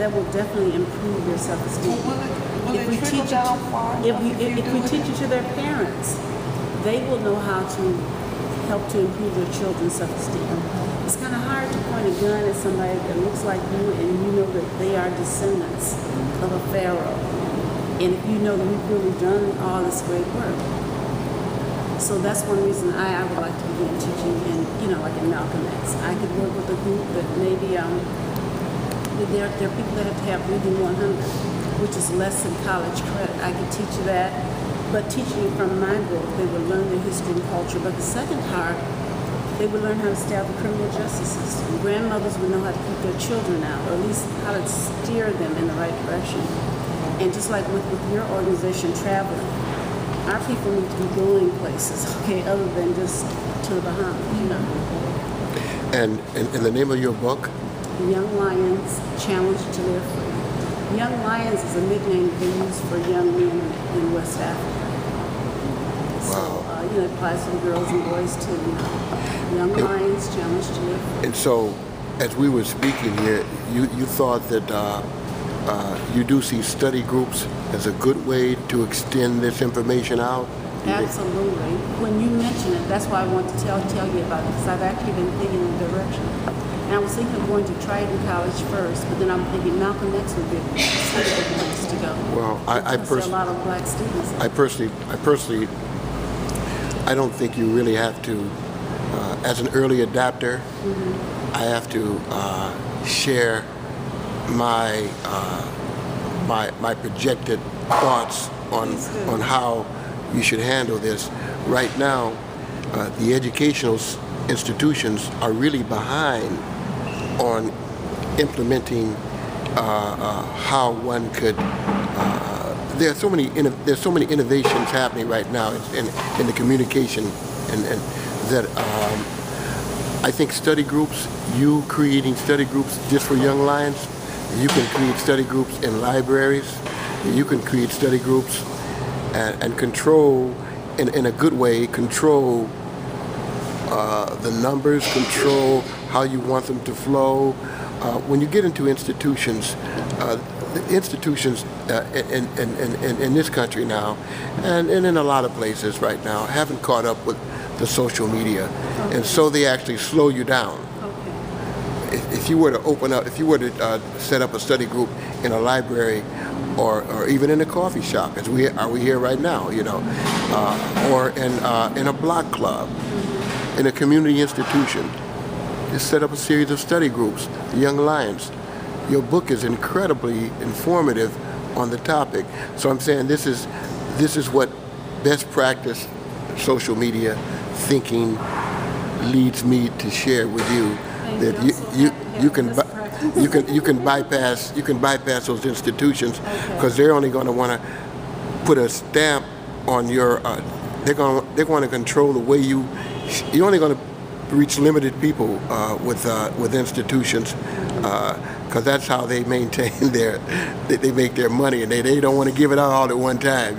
that will definitely improve their self-esteem. Will it trickle down far If enough we teach it to their parents, they will know how to help to improve their children's self-esteem. It's kind of hard to point a gun at somebody that looks like you and you know that they are descendants of a pharaoh. And if you know that we've really done all this great work. So that's one reason I would like to begin teaching in, like in Malcolm X. I could work with a group that maybe there are people that have to have reading 100, which is less than college credit. I could teach that, but teaching it from my book, they would learn the history and culture. But the second part, they would learn how to stay out of the criminal justice system. Grandmothers would know how to keep their children out, or at least how to steer them in the right direction. And just like with your organization, traveling, our people need to be going places, okay, other than just to the Bahamas, And the name of your book? Young Lions Challenged to Live Free. Young Lions is a nickname they use for young men in West Africa. Wow. So, it applies to the girls and boys too. Young Lions Challenged to Live Free. And so, as we were speaking here, you thought that you do see study groups as a good way to extend this information out? Absolutely. When you mention it, that's why I want to tell you about it, because I've actually been thinking in the direction. And I was thinking of going to Triton College first, but then I'm thinking Malcolm X would be a good place to go. Well, I personally, a lot of black students. I personally, I don't think you really have to. As an early adapter, I have to share my projected thoughts on how you should handle this. Right now, the educational institutions are really behind on implementing how one could. There's so many innovations happening right now in the communication, and that I think study groups. You creating study groups just for Young Lions. You can create study groups in libraries. You can create study groups and control, in a good way, control the numbers, control how you want them to flow. When you get into institutions, the institutions in this country now, and in a lot of places right now, haven't caught up with the social media, and so they actually slow you down. If you were to set up a study group in a library, or even in a coffee shop, as we are here right now, or in a block club, in a community institution, just set up a series of study groups, the Young Lions. Your book is incredibly informative on the topic. So I'm saying this is what best practice social media thinking leads me to share with you. That you can bypass those institutions, because they're only going to want to put a stamp on your. They're going to control the way you're only going to reach limited people with institutions, because that's how they maintain they make their money, and they don't want to give it out all at one time,